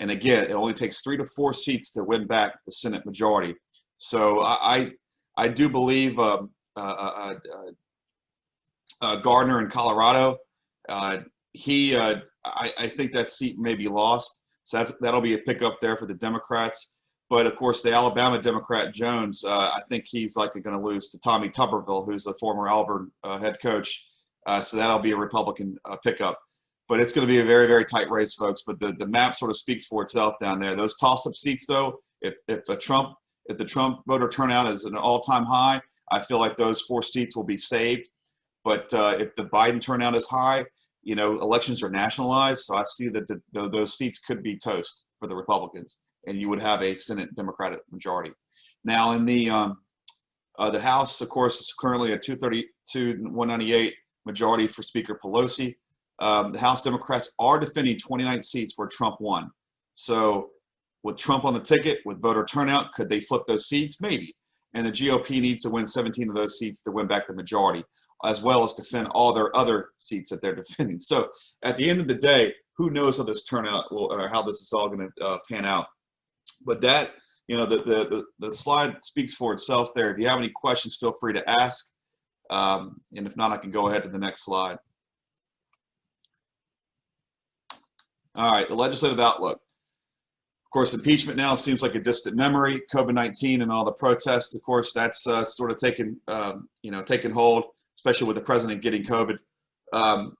And again, it only takes 3 to 4 seats to win back the Senate majority. So I do believe Gardner in Colorado, I think that seat may be lost. So that'll be a pickup there for the Democrats. But of course, the Alabama Democrat Jones, I think he's likely going to lose to Tommy Tuberville, who's the former Auburn head coach. So that'll be a Republican pickup. But it's going to be a very, very tight race, folks. But the map sort of speaks for itself down there. Those toss-up seats, though, if the Trump voter turnout is an all-time high, I feel like those 4 seats will be saved. But if the Biden turnout is high, you know, elections are nationalized, so I see that those seats could be toast for the Republicans, and you would have a Senate Democratic majority. Now, in the House, of course, is currently a 232-198 majority for Speaker Pelosi. The House Democrats are defending 29 seats where Trump won. So with Trump on the ticket, with voter turnout, could they flip those seats? Maybe. And the GOP needs to win 17 of those seats to win back the majority, as well as defend all their other seats that they're defending. So at the end of the day, who knows how this turnout will, or how this is all going to pan out. But that, you know, the slide speaks for itself there. If you have any questions, feel free to ask. And if not, I can go ahead to the next slide. All right, the legislative outlook. Of course, impeachment now seems like a distant memory. COVID-19 and all the protests, of course, that's sort of taken hold, especially with the president getting COVID.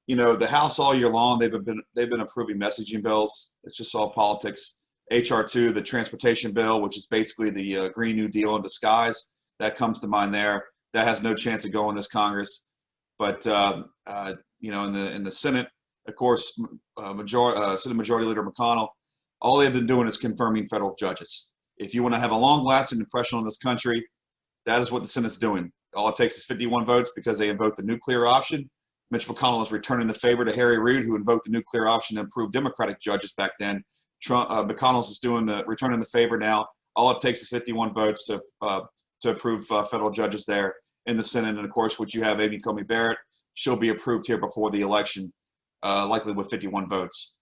You know, the House all year long, they've been approving messaging bills. It's just all politics. HR 2, the transportation bill, which is basically the Green New Deal in disguise, that comes to mind there. That has no chance of going in this Congress. But you know, in the Senate, of course, Senate Majority Leader McConnell, all they've been doing is confirming federal judges. If you want to have a long-lasting impression on this country, that is what the Senate's doing. All it takes is 51 votes because they invoked the nuclear option. Mitch McConnell is returning the favor to Harry Reid, who invoked the nuclear option to improve Democratic judges back then. McConnell's is returning the favor now. All it takes is 51 votes to approve federal judges there in the Senate. And of course, what you have, Amy Coney Barrett, she'll be approved here before the election, likely with 51 votes.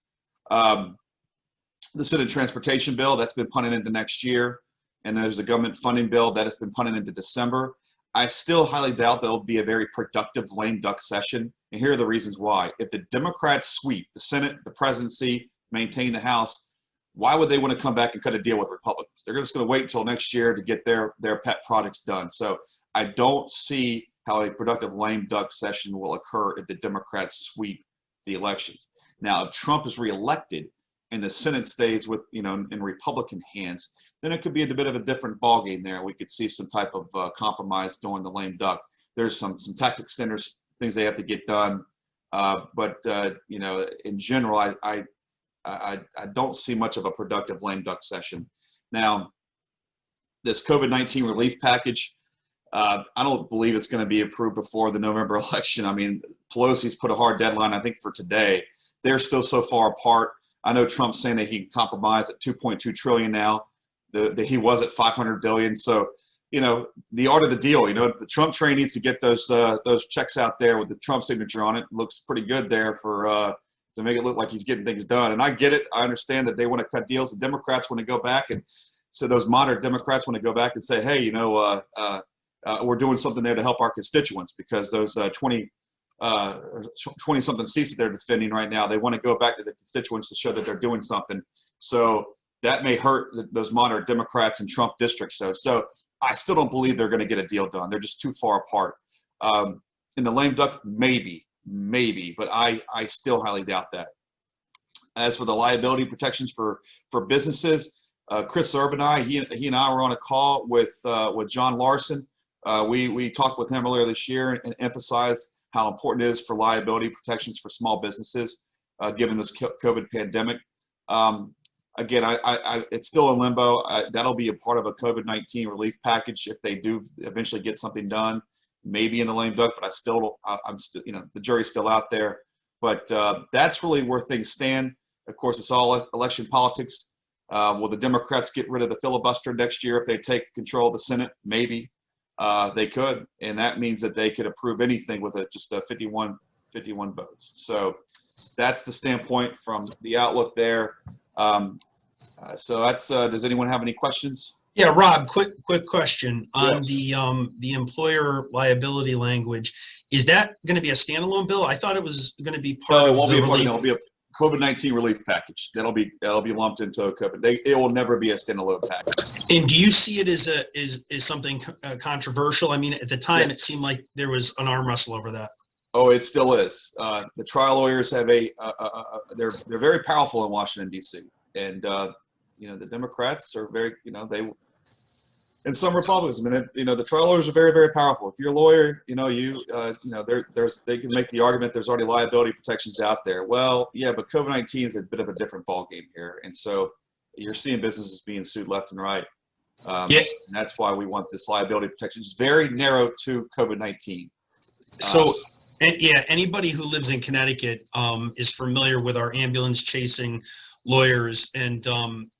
The Senate transportation bill, that's been punted into next year. And there's a government funding bill that has been punted into December. I still highly doubt there'll be a very productive lame duck session. And here are the reasons why. If the Democrats sweep the Senate, the presidency, maintain the House, why would they want to come back and cut a deal with Republicans? They're just going to wait until next year to get their pet projects done. So I don't see how a productive lame duck session will occur if the Democrats sweep the elections. Now, if Trump is reelected and the Senate stays with, you know, in Republican hands, then it could be a bit of a different ballgame there. We could see some type of compromise during the lame duck. There's some tax extenders, things they have to get done. But you know, in general, I don't see much of a productive lame duck session. Now, this COVID-19 relief package, I don't believe it's going to be approved before the November election. I mean, Pelosi's put a hard deadline, I think, for today. They're still so far apart. I know Trump's saying that he can compromise at 2.2 trillion now. He was at 500 billion. So, you know, the art of the deal. You know, the Trump train needs to get those checks out there with the Trump signature on it. Looks pretty good there for to make it look like he's getting things done. And I get it. I understand that they want to cut deals. The Democrats want to go back, and so those moderate Democrats want to go back and say, hey, you know, we're doing something there to help our constituents, because those 20-something seats that they're defending right now, they want to go back to the constituents to show that they're doing something. So that may hurt those moderate Democrats in Trump districts. So I still don't believe they're going to get a deal done. They're just too far apart. In the lame duck, maybe, but I still highly doubt that. As for the liability protections for businesses, Chris Urban he and I were on a call with John Larson. We talked with him earlier this year and emphasized how important it is for liability protections for small businesses, given this COVID pandemic. Again, it's still in limbo. That'll be a part of a COVID-19 relief package if they do eventually get something done, maybe in the lame duck, but I'm still, you know, the jury's still out there. But that's really where things stand. Of course, it's all election politics. Will the Democrats get rid of the filibuster next year if they take control of the Senate? Maybe. They could, and that means that they could approve anything with just 51 votes. So that's the standpoint from the outlook there. So that's, does anyone have any questions? Yeah, Rob, quick question on Yeah. the employer liability language. Is that going to be a standalone bill? I thought it was going to be part No, it of won't the be a part. relief. It'll be a COVID-19 relief package. That'll be lumped into a COVID. It will never be a standalone package. And do you see it as something controversial? I mean, at the time, Yeah. it seemed like there was an arm wrestle over that. Oh, it still is. The trial lawyers have they're very powerful in Washington D.C. and you know, the Democrats are very, you know, they, and some Republicans. I mean, you know, the trial lawyers are very, very powerful. If you're a lawyer, you know, you know, they can make the argument there's already liability protections out there. Well, yeah, but COVID-19 is a bit of a different ballgame here, and so you're seeing businesses being sued left and right. Yeah. And that's why we want this liability protection. It's very narrow to COVID-19. So, and yeah, anybody who lives in Connecticut is familiar with our ambulance chasing lawyers, and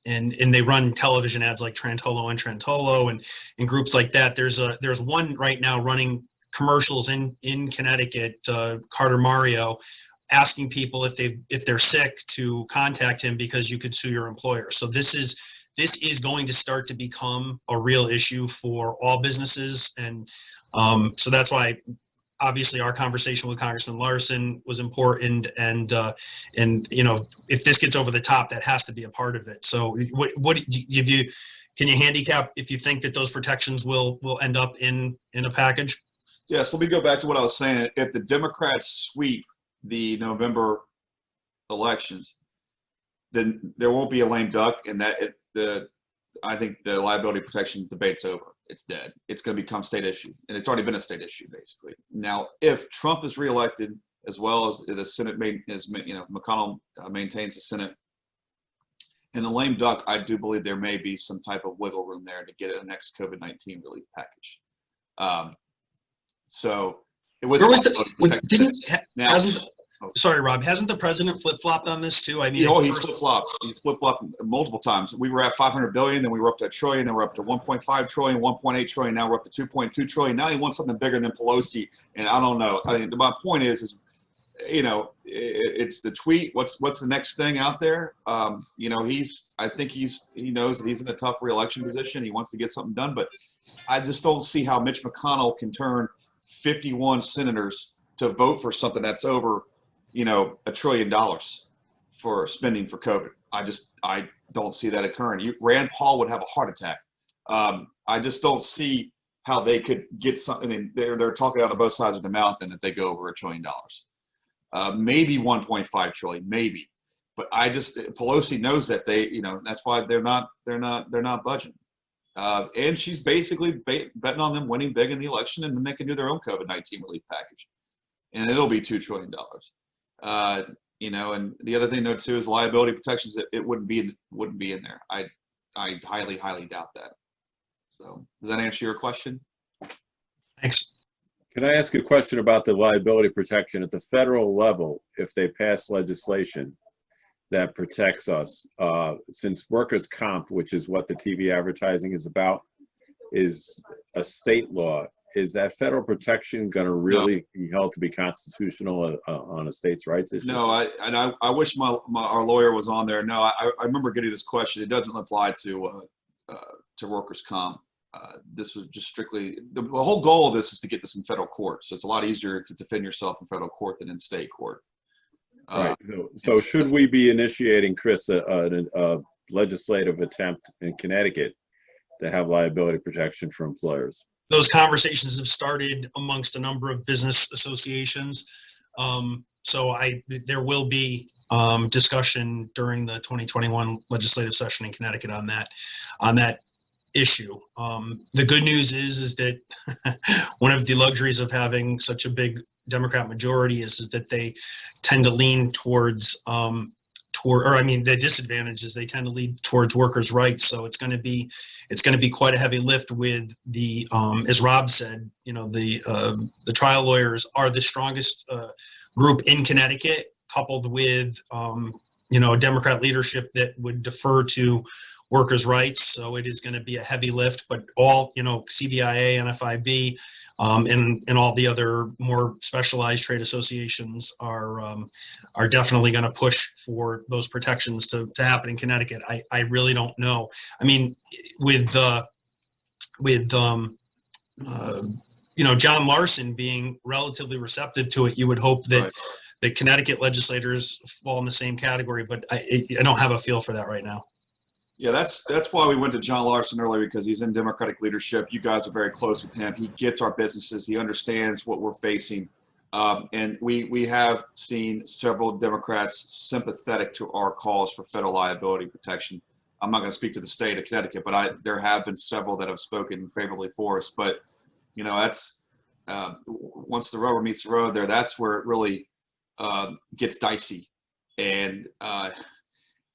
they run television ads like Trantolo and groups like that. There's one right now running commercials in Connecticut, Carter Mario, asking people if they're sick to contact him because you could sue your employer. So this is going to start to become a real issue for all businesses, and so that's why obviously our conversation with Congressman Larson was important, and you know, if this gets over the top, that has to be a part of it. So can you handicap if you think that those protections will end up in a package? Yes, let me go back to what I was saying. If the Democrats sweep the November elections, then there won't be a lame duck, and I think the liability protection debate's over. It's dead. It's going to become state issue, and it's already been a state issue basically. Now, if Trump is reelected, as well as the Senate, McConnell maintains the Senate, and the lame duck, I do believe there may be some type of wiggle room there to get a next COVID-19 relief package. So, with sorry, Rob, hasn't the president flip-flopped on this too? I mean, he's flip-flopped. He's flip-flopped multiple times. We were at 500 billion, then we were up to $1 trillion, then we're up to 1.5 trillion, 1.8 trillion. Now we're up to 2.2 trillion. Now he wants something bigger than Pelosi, and I don't know. I mean, my point is, you know, it's the tweet. What's the next thing out there? You know, I think he knows that he's in a tough re-election position. He wants to get something done, but I just don't see how Mitch McConnell can turn 51 senators to vote for something that's over, you know, $1 trillion for spending for COVID. I don't see that occurring. Rand Paul would have a heart attack. I just don't see how they could get something. I mean, they're talking out of both sides of the mouth, and if they go over $1 trillion, maybe 1.5 trillion, maybe. But Pelosi knows that you know, that's why they're not budging. And she's basically betting on them winning big in the election, and then they can do their own COVID-19 relief package, and it'll be $2 trillion. You know, and the other thing though too is liability protections. It wouldn't be in there. I highly doubt that. So does that answer your question? Thanks. Can I ask a question about the liability protection at the federal level? If they pass legislation that protects us, since workers' comp, which is what the TV advertising is about, is a state law, is that federal protection going to really be held to be constitutional on a state's rights issue? No, I wish our lawyer was on there. No, I remember getting this question. It doesn't apply to workers' comp. This was just strictly the whole goal of this is to get this in federal court. So it's a lot easier to defend yourself in federal court than in state court. Right. So should we be initiating, Chris, a legislative attempt in Connecticut to have liability protection for employers? Those conversations have started amongst a number of business associations. So there will be discussion during the 2021 legislative session in Connecticut on that issue. The good news is that one of the luxuries of having such a big Democrat majority is that they tend to lean towards the disadvantage is they tend to lead towards workers' rights. So it's going to be quite a heavy lift with the as Rob said, you know, the trial lawyers are the strongest group in Connecticut, coupled with you know, Democrat leadership that would defer to workers' rights. So it is going to be a heavy lift, but all, you know, CBIA, NFIB, and all the other more specialized trade associations are definitely going to push for those protections to happen in Connecticut. I really don't know. I mean, with John Larson being relatively receptive to it, you would hope that Right. the Connecticut legislators fall in the same category, but I don't have a feel for that right now. Yeah, that's why we went to John Larson earlier, because he's in Democratic leadership. You guys are very close with him. He gets our businesses. He understands what we're facing. And we have seen several Democrats sympathetic to our calls for federal liability protection. I'm not going to speak to the state of Connecticut, but there have been several that have spoken favorably for us. But, that's once the rubber meets the road there, that's where it really gets dicey. And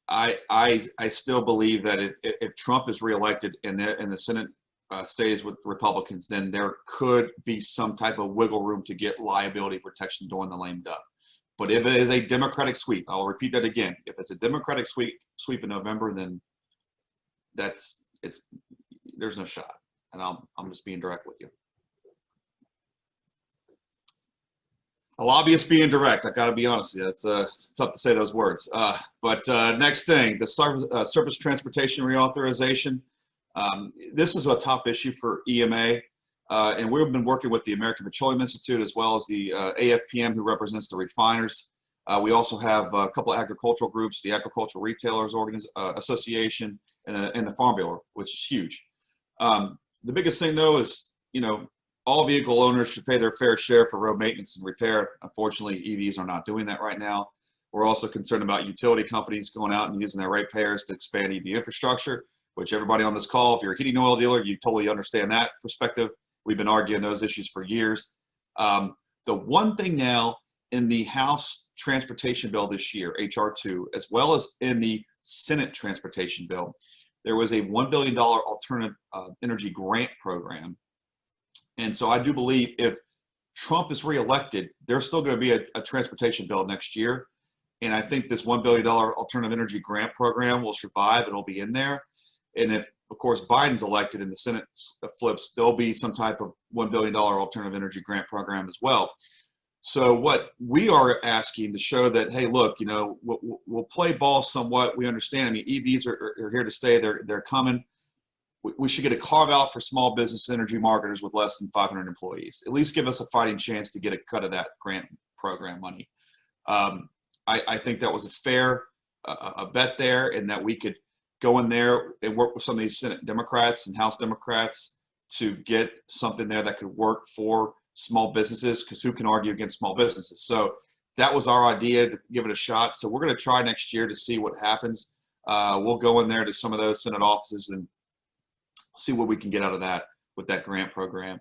I still believe that if Trump is reelected and the Senate stays with Republicans, then there could be some type of wiggle room to get liability protection during the lame duck. But if it is a Democratic sweep, I'll repeat that again. If it's a Democratic sweep in November, then there's no shot. And I'm just being direct with you. A lobbyist being direct, I got to be honest with you. It's tough to say those words. But next thing, the surface transportation reauthorization. This is a top issue for EMA, and we've been working with the American Petroleum Institute as well as the AFPM, who represents the refiners. We also have a couple of agricultural groups, the Agricultural Retailers Association and the Farm Bureau, which is huge. The biggest thing, though, is, all vehicle owners should pay their fair share for road maintenance and repair. Unfortunately, EVs are not doing that right now. We're also concerned about utility companies going out and using their ratepayers to expand EV infrastructure, which everybody on this call, if you're a heating oil dealer, you totally understand that perspective. We've been arguing those issues for years. The one thing now in the House Transportation Bill this year, HR 2, as well as in the Senate Transportation Bill, there was a $1 billion alternative energy grant program. And so I do believe if Trump is reelected, there's still going to be a transportation bill next year. And I think this $1 billion alternative energy grant program will survive. It'll be in there. And if, of course, Biden's elected and the Senate flips, there'll be some type of $1 billion alternative energy grant program as well. So what we are asking to show that, hey, look, we'll play ball somewhat. We understand. I mean, EVs are here to stay. They're coming. We should get a carve out for small business energy marketers with less than 500 employees. At least give us a fighting chance to get a cut of that grant program money. I think that was a fair bet there, and that we could go in there and work with some of these Senate Democrats and House Democrats to get something there that could work for small businesses, because who can argue against small businesses? So that was our idea, to give it a shot. So we're going to try next year to see what happens. We'll go in there to some of those Senate offices and see what we can get out of that with that grant program.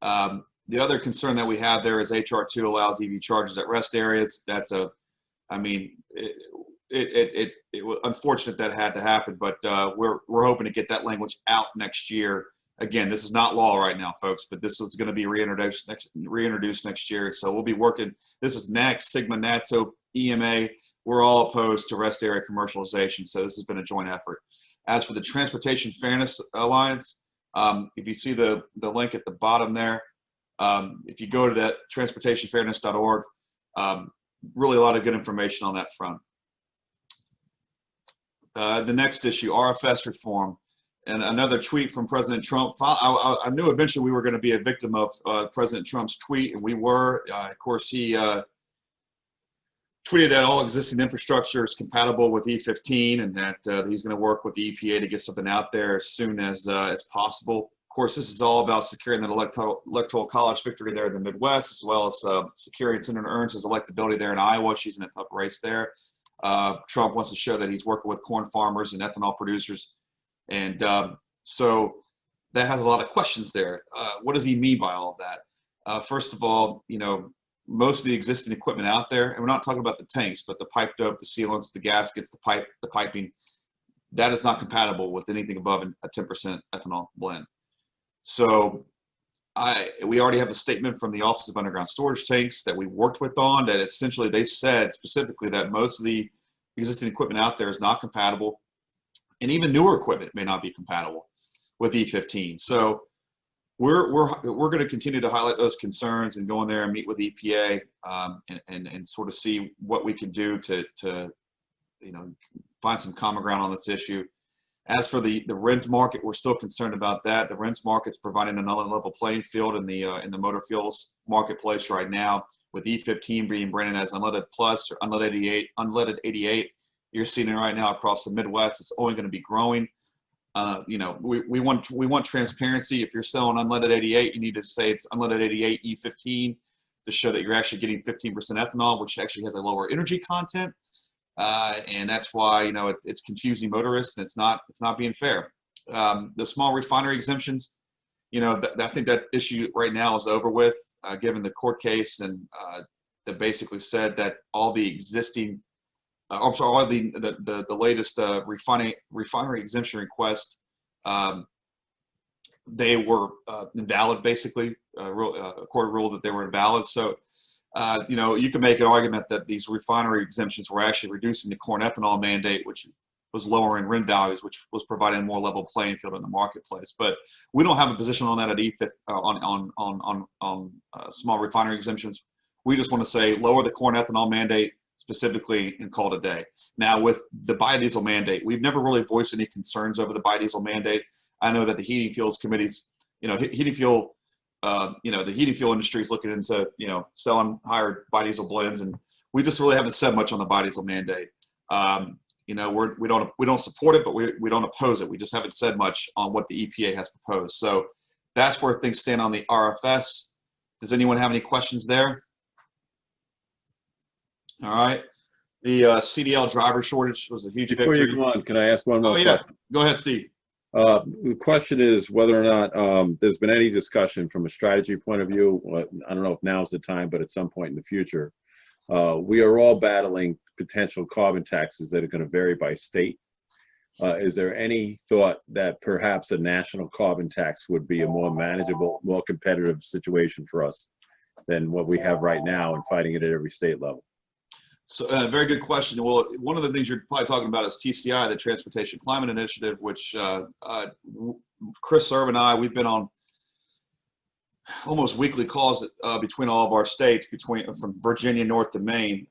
The other concern that we have there is HR 2 allows EV chargers at rest areas. That's it was unfortunate that had to happen, but we're hoping to get that language out next year. Again, this is not law right now, folks, but this is going to be reintroduced next year. So we'll be working. This is next, Sigma, NATSO, EMA. We're all opposed to rest area commercialization, so this has been a joint effort. As for the Transportation Fairness Alliance, if you see the link at the bottom there, if you go to that transportationfairness.org, really a lot of good information on that front. The next issue, RFS reform, and another tweet from President Trump. I knew eventually we were going to be a victim of President Trump's tweet, and we were. Of course, he tweeted that all existing infrastructure is compatible with E15, and that he's going to work with the EPA to get something out there as soon as possible. Of course, this is all about securing that electoral college victory there in the Midwest, as well as securing Senator Ernst's electability there in Iowa. She's in a tough race there. Trump wants to show that he's working with corn farmers and ethanol producers. And so that has a lot of questions there. What does he mean by all of that? First of all, most of the existing equipment out there, and we're not talking about the tanks, but the pipe dope, the sealants, the gaskets, the piping, that is not compatible with anything above a 10% ethanol blend. So we already have a statement from the Office of Underground Storage Tanks that we worked with on, that essentially they said specifically that most of the existing equipment out there is not compatible, and even newer equipment may not be compatible with E15. So we're going to continue to highlight those concerns and go in there and meet with EPA and sort of see what we can do to find some common ground on this issue. As for the RINs market, we're still concerned about that. The RINs market's providing another level playing field in the motor fuels marketplace right now, with E15 being branded as unleaded plus or unleaded 88. You're seeing it right now across the Midwest. It's only going to be growing. We want transparency. If you're selling unleaded 88, you need to say it's unleaded 88 E15 to show that you're actually getting 15% ethanol, which actually has a lower energy content. And that's why it's confusing motorists, and it's not being fair. The small refinery exemptions, I think that issue right now is over with, given the court case, and that basically said that all the existing, all the latest refinery exemption requests, they were invalid. Basically, a court ruled that they were invalid. So. You can make an argument that these refinery exemptions were actually reducing the corn ethanol mandate, which was lowering RIN values, which was providing a more level playing field in the marketplace. But we don't have a position on that at EFIT on small refinery exemptions. We just want to say lower the corn ethanol mandate specifically and call it a day. Now, with the biodiesel mandate, we've never really voiced any concerns over the biodiesel mandate. I know that the heating fuels committees, heating fuel. The heating fuel industry is looking into, selling higher biodiesel blends, and we just really haven't said much on the biodiesel mandate. We don't support it, but we don't oppose it. We just haven't said much on what the EPA has proposed. So that's where things stand on the RFS. Does anyone have any questions there? All right. The CDL driver shortage was a huge Before victory. you go on, can I ask one more question? Yeah. Go ahead, Steve. The question is whether or not there's been any discussion from a strategy point of view. I don't know if now's the time, but at some point in the future, we are all battling potential carbon taxes that are going to vary by state. Is there any thought that perhaps a national carbon tax would be a more manageable, more competitive situation for us than what we have right now and fighting it at every state level? So, very good question. Well, one of the things you're probably talking about is TCI, the Transportation Climate Initiative, which Chris Erb and I, we've been on almost weekly calls between all of our states, from Virginia north to Maine.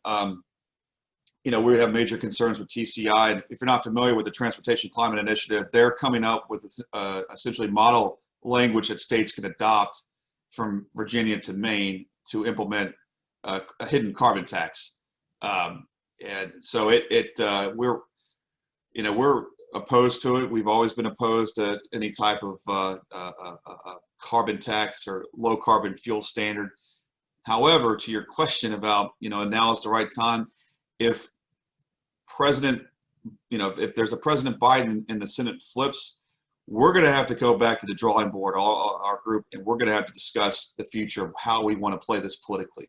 We have major concerns with TCI. If you're not familiar with the Transportation Climate Initiative, they're coming up with essentially model language that states can adopt from Virginia to Maine to implement a hidden carbon tax. And so we're opposed to it. We've always been opposed to any type of carbon tax or low carbon fuel standard. However, to your question about, now is the right time, if there's a President Biden and the Senate flips, we're going to have to go back to the drawing board, our group, and we're going to have to discuss the future of how we want to play this politically.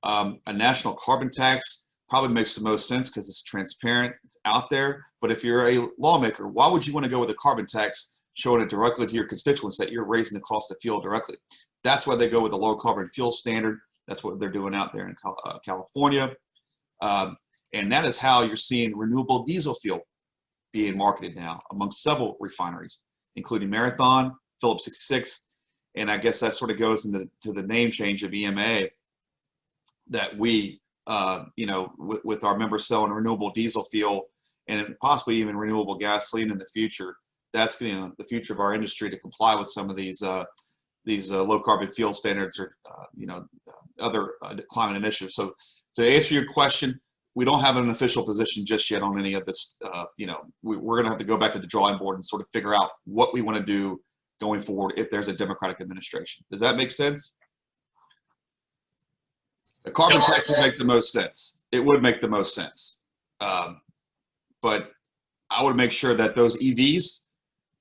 A national carbon tax probably makes the most sense because it's transparent, it's out there. But if you're a lawmaker, why would you want to go with a carbon tax showing it directly to your constituents that you're raising the cost of fuel directly? That's why they go with the low carbon fuel standard. That's what they're doing out there in California. And that is how you're seeing renewable diesel fuel being marketed now among several refineries, including Marathon, Phillips 66, and I guess that sort of goes into the name change of EMA that we, with our members selling renewable diesel fuel and possibly even renewable gasoline in the future. That's the future of our industry to comply with some of these low carbon fuel standards or other climate initiatives. So to answer your question, we don't have an official position just yet on any of this. We're going to have to go back to the drawing board and sort of figure out what we want to do going forward if there's a Democratic administration. Does that make sense? A carbon tax would make the most sense. It would make the most sense. But I would make sure that those EVs,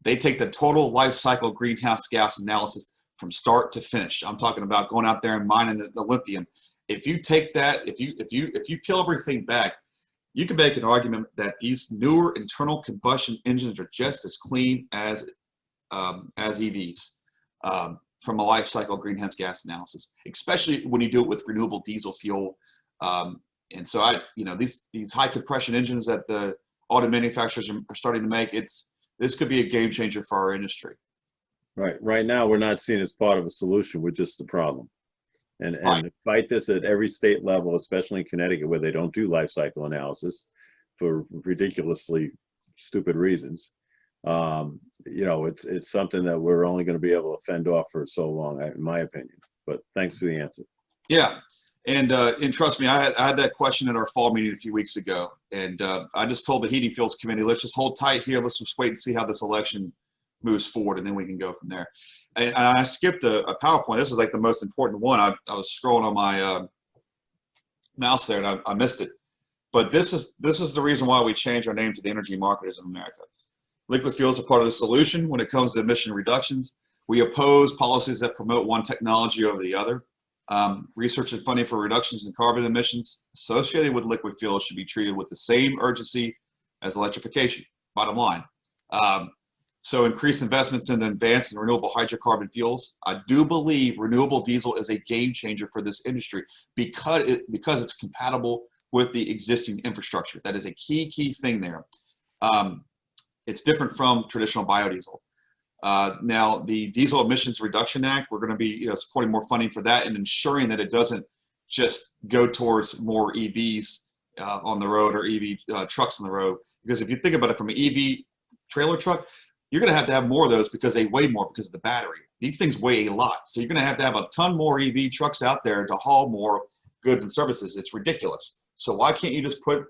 they take the total life cycle greenhouse gas analysis from start to finish. I'm talking about going out there and mining the lithium. If you take that, if you peel everything back, you can make an argument that these newer internal combustion engines are just as clean as EVs from a life cycle greenhouse gas analysis, especially when you do it with renewable diesel fuel. And so these high compression engines that the auto manufacturers are starting to make, this could be a game changer for our industry. Right. Right now, we're not seen as part of a solution. We're just the problem. Right. And fight this at every state level, especially in Connecticut, where they don't do life cycle analysis for ridiculously stupid reasons. You know, it's something that we're only going to be able to fend off for so long, in my opinion. But thanks for the answer. Yeah. And trust me, I had that question at our fall meeting a few weeks ago. And I just told the Heating Fuels Committee, let's just hold tight here. Let's just wait and see how this election moves forward, and then we can go from there. And I skipped a PowerPoint. This is like the most important one. I was scrolling on my mouse there, and I missed it. But this is the reason why we changed our name to the Energy Marketers of America. Liquid fuels are part of the solution when it comes to emission reductions. We oppose policies that promote one technology over the other. Research and funding for reductions in carbon emissions associated with liquid fuels should be treated with the same urgency as electrification, bottom line. So increased investments in advanced and renewable hydrocarbon fuels. I do believe renewable diesel is a game changer for this industry because it's compatible with the existing infrastructure. That is a key thing there. It's different from traditional biodiesel. Now, the Diesel Emissions Reduction Act, we're going to be supporting more funding for that and ensuring that it doesn't just go towards more EVs on the road or EV trucks on the road. Because if you think about it from an EV trailer truck, you're going to have more of those because they weigh more because of the battery. These things weigh a lot. So you're going to have a ton more EV trucks out there to haul more goods and services. It's ridiculous. So why can't you just put,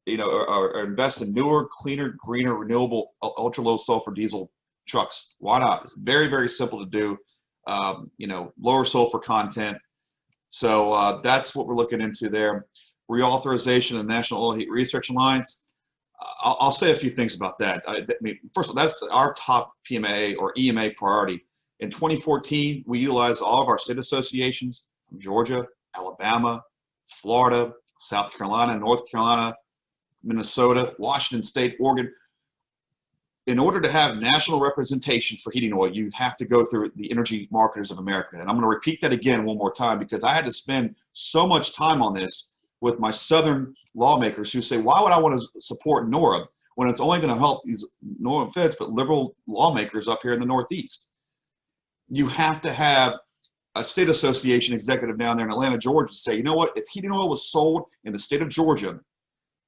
or invest in newer, cleaner, greener, renewable, ultra low sulfur diesel trucks? Why not? It's very simple to do. Lower sulfur content. So that's what we're looking into there. Reauthorization of the National Oil Heat Research Alliance. I'll say a few things about that. I mean, first of all, that's our top PMA or EMA priority. In 2014, we utilized all of our state associations from Georgia, Alabama, Florida, South Carolina, North Carolina, Minnesota, Washington State, Oregon. In order to have national representation for heating oil, you have to go through the Energy Marketers of America. And I'm going to repeat that again one more time because I had to spend so much time on this with my Southern lawmakers who say, why would I want to support NORA when it's only going to help these, no offense, but liberal lawmakers up here in the Northeast? You have to have a state association executive down there in Atlanta, Georgia, say, you know what, if heating oil was sold in the state of Georgia,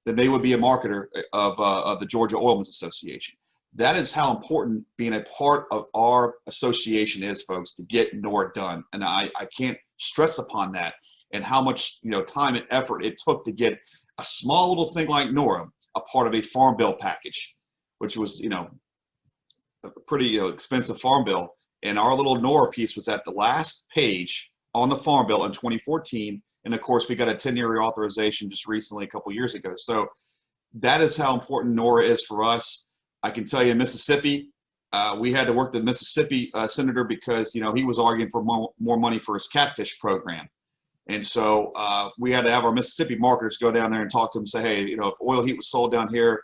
then they would be a marketer of the Georgia Oilmen's Association. That is how important being a part of our association is, folks, to get NORA done. And I can't stress upon that and how much time and effort it took to get a small little thing like NORA a part of a farm bill package, which was a pretty expensive farm bill. And our little NORA piece was at the last page on the farm bill in 2014. And of course, we got a 10-year reauthorization just recently, a couple years ago. So that is how important NORA is for us. I can tell you in Mississippi, we had to work the Mississippi senator because he was arguing for more money for his catfish program. And so we had to have our Mississippi marketers go down there and talk to them and say, hey, if oil heat was sold down here,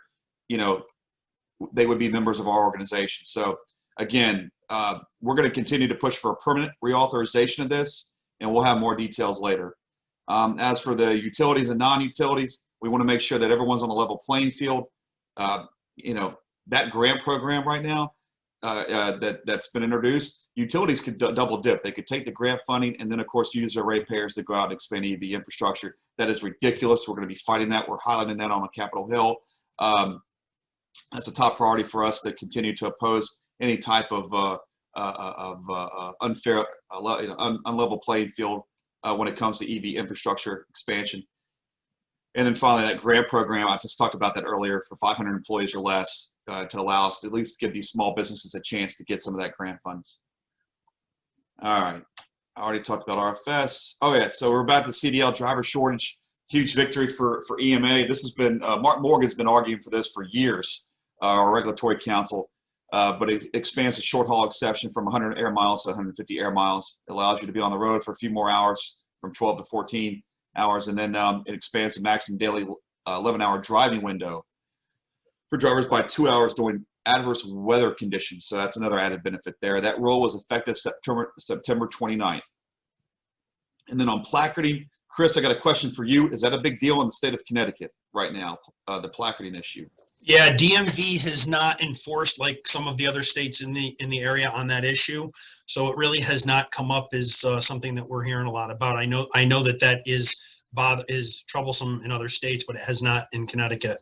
they would be members of our organization. So again, we're going to continue to push for a permanent reauthorization of this, and we'll have more details later. As for the utilities and non-utilities, we want to make sure that everyone's on a level playing field. That grant program right now that's been introduced, utilities could double dip. They could take the grant funding and then, of course, use their ratepayers to go out and expand EV infrastructure. That is ridiculous. We're going to be fighting that. We're highlighting that on Capitol Hill. That's a top priority for us to continue to oppose any type of unfair, unlevel playing field when it comes to EV infrastructure expansion. And then finally, that grant program, I just talked about that earlier, for 500 employees or less to allow us to at least give these small businesses a chance to get some of that grant funds. All right. I already talked about RFS. Oh, yeah. So we're about the CDL driver shortage. Huge victory for EMA. This has been, Mark Morgan's been arguing for this for years, our regulatory counsel. But it expands the short haul exception from 100 air miles to 150 air miles. It allows you to be on the road for a few more hours, from 12 to 14 hours. And then it expands the maximum daily 11-hour driving window for drivers by 2 hours during adverse weather conditions. So that's another added benefit there. That rule was effective September 29th. And then on placarding, Chris, I got a question for you. Is that a big deal in the state of Connecticut right now, the placarding issue? Yeah, DMV has not enforced like some of the other states in the area on that issue, so it really has not come up as something that we're hearing a lot about. I know that is troublesome in other states, but it has not in Connecticut.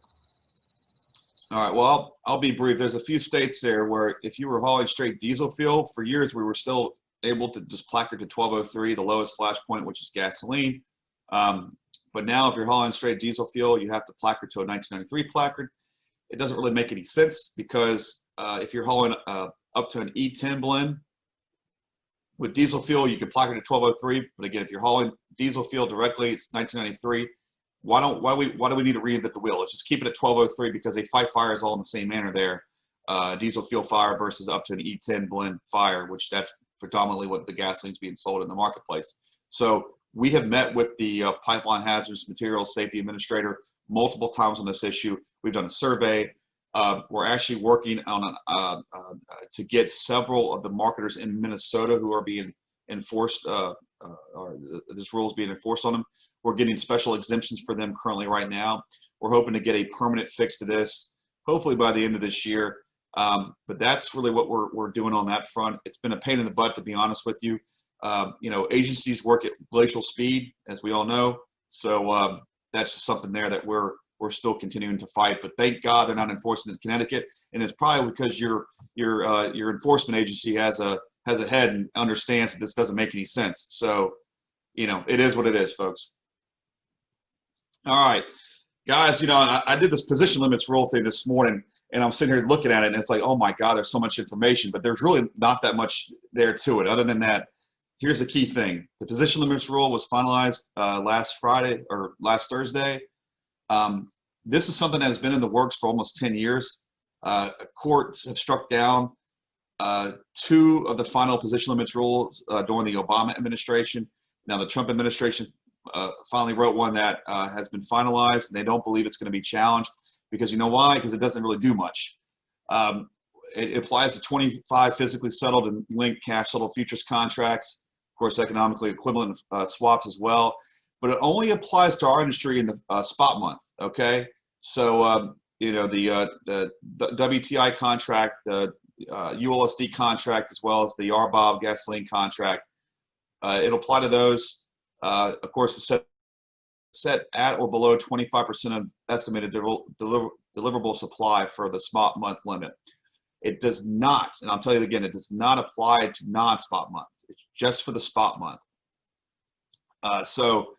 All right, well, I'll be brief. There's a few states there where if you were hauling straight diesel fuel, for years we were still able to just placard to 1203, the lowest flash point, which is gasoline. But now if you're hauling straight diesel fuel, you have to placard to a 1993 placard. It doesn't really make any sense because if you're hauling up to an E10 blend with diesel fuel, you can placard to 1203. But again, if you're hauling diesel fuel directly, it's 1993. Why do we need to reinvent the wheel? Let's just keep it at 1203 because they fight fires all in the same manner there. Diesel fuel fire versus up to an E10 blend fire, which that's predominantly what the gasoline's being sold in the marketplace. So we have met with the Pipeline Hazardous Materials Safety Administrator multiple times on this issue. We've done a survey. We're actually working on to get several of the marketers in Minnesota who are being enforced, or this rule is being enforced on them. We're getting special exemptions for them currently right now. We're hoping to get a permanent fix to this, hopefully by the end of this year. But that's really what we're doing on that front. It's been a pain in the butt, to be honest with you. You know, agencies work at glacial speed, as we all know. So that's just something there that we're still continuing to fight. But thank God they're not enforcing it in Connecticut, and it's probably because your enforcement agency has a head and understands that this doesn't make any sense. So, you know, it is what it is, folks. All right, guys. You know, I did this position limits rule thing this morning, and I'm sitting here looking at it, and it's like, oh my God, there's so much information, but there's really not that much there to it. Other than that, here's the key thing: the position limits rule was finalized last Friday or last Thursday. This is something that has been in the works for almost 10 years. Courts have struck down 2 of the final position limits rules during the Obama administration. Now the Trump administration finally wrote one that has been finalized, and they don't believe it's going to be challenged because you know why? Because it doesn't really do much. It applies to 25 physically settled and linked cash settled futures contracts, of course, economically equivalent swaps as well. But it only applies to our industry in the spot month. Okay, so you know the WTI contract, the ULSD contract, as well as the RBOB gasoline contract. It'll apply to those. Of course, set at or below 25% of estimated deliverable supply for the spot month limit. It does not, and I'll tell you again, it does not apply to non-spot months. It's just for the spot month. So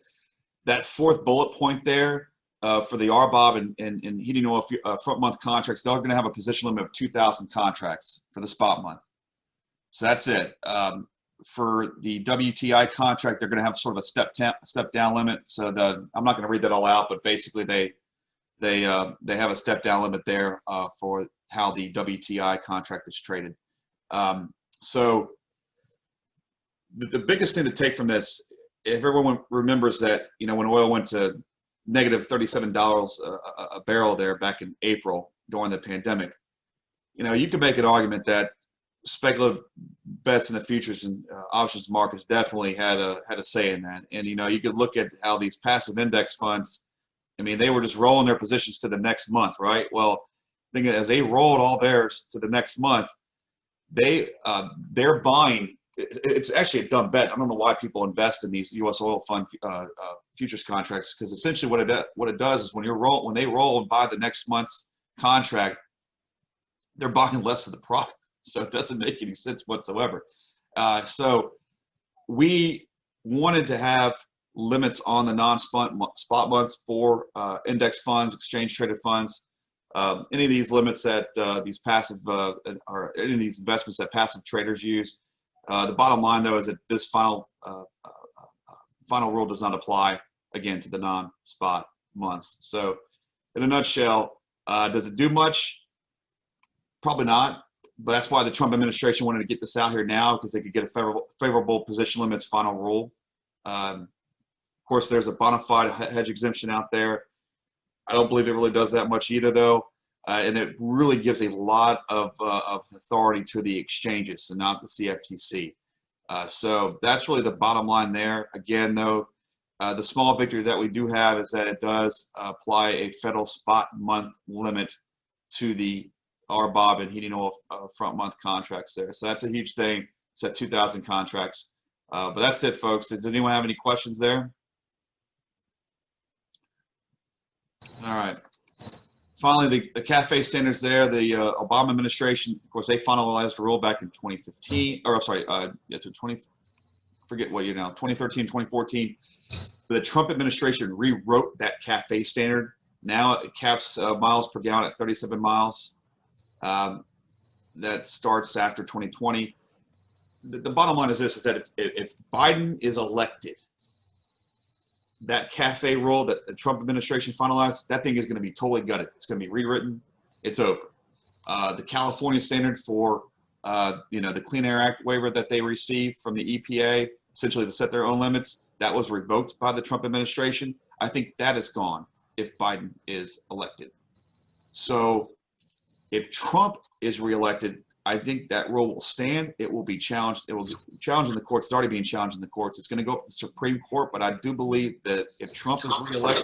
that 4th bullet point there for the RBOB and heating oil front month contracts, they're going to have a position limit of 2,000 contracts for the spot month. So that's it. For the WTI contract, they're going to have sort of a step down limit. So I'm not going to read that all out, but basically they have a step down limit there for how the WTI contract is traded. So the biggest thing to take from this, if everyone remembers that, you know, when oil went to negative $37 a barrel there back in April during the pandemic, you know, you could make an argument that speculative bets in the futures and options markets definitely had a say in that. And, you know, you could look at how these passive index funds, I mean, they were just rolling their positions to the next month, right? Well, thinking as they rolled all theirs to the next month, they're buying. It's actually a dumb bet. I don't know why people invest in these U.S. oil fund futures contracts, because essentially what it does is when they roll and buy the next month's contract, they're buying less of the product. So it doesn't make any sense whatsoever. So we wanted to have limits on the non-spot months for index funds, exchange traded funds, any of these limits that these passive or any of these investments that passive traders use. The bottom line, though, is that this final rule does not apply, again, to the non-spot months. So in a nutshell, does it do much? Probably not. But that's why the Trump administration wanted to get this out here now, because they could get a favorable position limits final rule. Of course, there's a bona fide hedge exemption out there. I don't believe it really does that much either, though. And it really gives a lot of authority to the exchanges and not the CFTC. So that's really the bottom line there. Again, though, the small victory that we do have is that it does apply a federal spot month limit to the RBOB and heating oil front month contracts there. So that's a huge thing. It's at 2,000 contracts. But that's it, folks. Does anyone have any questions there? All right. Finally, the CAFE standards there, the Obama administration, of course, they finalized the rule back in 2015, or I'm sorry, it's 2013, 2014. But the Trump administration rewrote that CAFE standard. Now it caps miles per gallon at 37 miles. That starts after 2020. The bottom line is this, is that if Biden is elected, that CAFE rule that the Trump administration finalized, that thing is going to be totally gutted. It's going to be rewritten. It's over. The California standard for, the Clean Air Act waiver that they received from the EPA, essentially to set their own limits, that was revoked by the Trump administration. I think that is gone if Biden is elected. So if Trump is reelected, I think that rule will stand. It will be challenged. It will be challenged in the courts. It's already being challenged in the courts. It's going to go up to the Supreme Court, but I do believe that if Trump is reelected,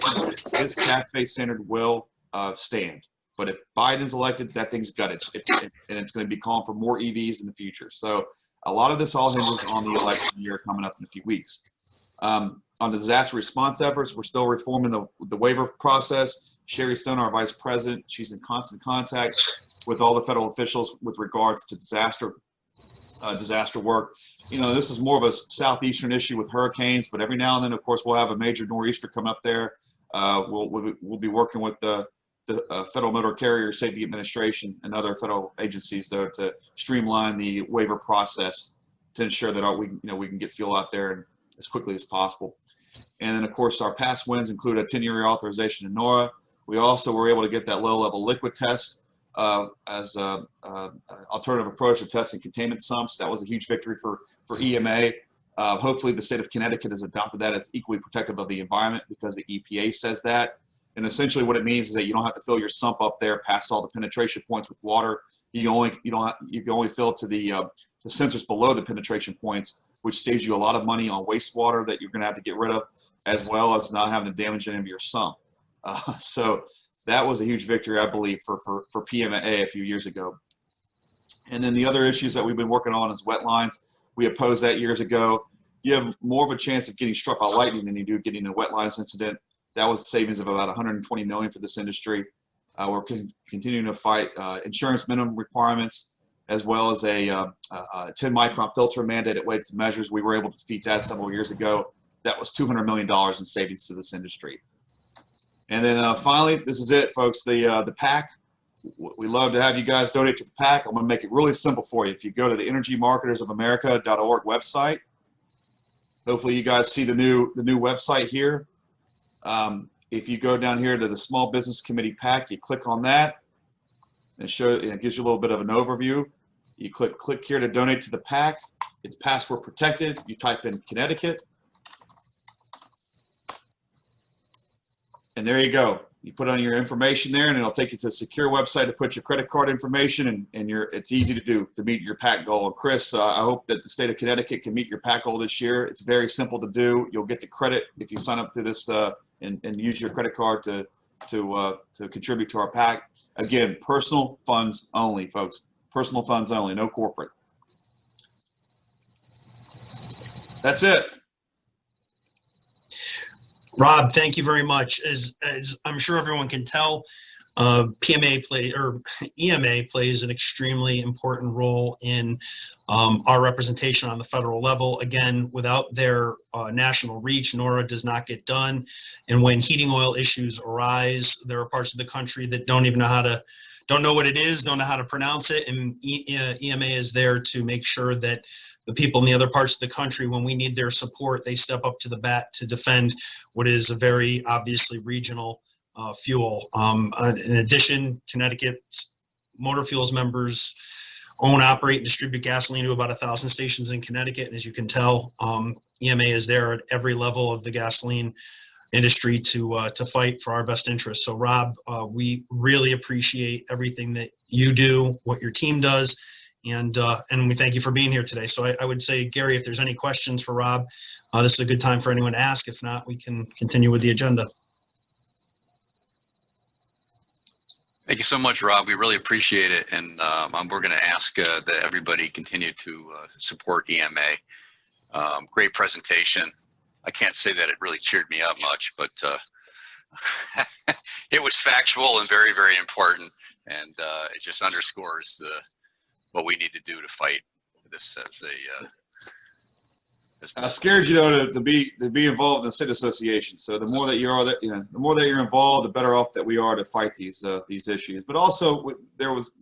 this CAFE standard will stand. But if Biden is elected, that thing's gutted, and it's going to be calling for more EVs in the future. So a lot of this all hinges on the election year coming up in a few weeks. On disaster response efforts, we're still reforming the waiver process. Sherry Stone, our vice president, she's in constant contact with all the federal officials with regards to disaster work. This is more of a southeastern issue with hurricanes, but every now and then, of course, we'll have a major nor'easter come up there. We'll be working with the Federal Motor Carrier Safety Administration and other federal agencies, though, to streamline the waiver process to ensure that we can get fuel out there as quickly as possible. And then, of course, our past wins include a 10-year reauthorization in NORA. We also were able to get that low-level liquid test as an alternative approach to testing containment sumps. That was a huge victory for EMA. Hopefully the state of Connecticut has adopted that as equally protective of the environment because the EPA says that. And essentially what it means is that you don't have to fill your sump up there past all the penetration points with water. You can only fill to the sensors below the penetration points, which saves you a lot of money on wastewater that you're going to have to get rid of, as well as not having to damage any of your sump. So that was a huge victory, I believe, for PMA a few years ago. And then the other issues that we've been working on is wet lines. We opposed that years ago. You have more of a chance of getting struck by lightning than you do getting a wet lines incident. That was a savings of about $120 million for this industry. We're continuing to fight insurance minimum requirements, as well as a 10-micron filter mandated weights and measures. We were able to defeat that several years ago. That was $200 million in savings to this industry. And then finally, this is it, folks, the PAC. We love to have you guys donate to the PAC. I'm going to make it really simple for you. If you go to the energymarketersofamerica.org website, hopefully you guys see the new website here. If you go down here to the Small Business Committee PAC, you click on that, and it gives you a little bit of an overview. You click here to donate to the PAC. It's password protected. You type in Connecticut. And there you go. You put on your information there, and it'll take you to a secure website to put your credit card information, and it's easy to do to meet your PAC goal. And Chris, I hope that the state of Connecticut can meet your PAC goal this year. It's very simple to do. You'll get the credit if you sign up to this and use your credit card to contribute to our PAC. Again, personal funds only, folks. Personal funds only, no corporate. That's it. Rob, thank you very much. As I'm sure everyone can tell, EMA plays an extremely important role in our representation on the federal level. Again, without their national reach, NORA does not get done. And when heating oil issues arise, there are parts of the country that don't know what it is, don't know how to pronounce it, and EMA is there to make sure that the people in the other parts of the country, when we need their support, they step up to the bat to defend what is a very obviously regional fuel. In addition, Connecticut's motor fuels members own, operate, and distribute gasoline to about 1,000 stations in Connecticut. And as you can tell, EMA is there at every level of the gasoline industry to fight for our best interests. So Rob, we really appreciate everything that you do, what your team does, and we thank you for being here today. So I would say, Gary, if there's any questions for Rob, this is a good time for anyone to ask. If not, we can continue with the agenda. Thank you so much, Rob. We really appreciate it, and we're going to ask that everybody continue to support EMA. Great presentation. I can't say that it really cheered me up much, but it was factual and very, very important, and it just underscores what we need to do to fight this as a. I scared you though to be involved in the state association. So the more that you are, that the more that you're involved, the better off that we are to fight these issues. But also there was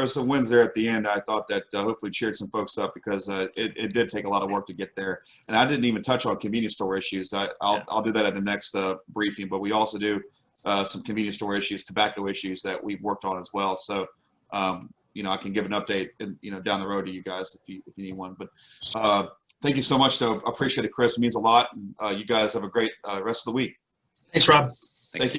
some wins there at the end. I thought that hopefully cheered some folks up because it did take a lot of work to get there. And I didn't even touch on convenience store issues. I'll do that at the next briefing. But we also do some convenience store issues, tobacco issues that we've worked on as well. So I can give an update down the road to you guys if you need one. But thank you so much, though. I appreciate it, Chris. It means a lot. And, you guys have a great rest of the week. Thanks, Rob.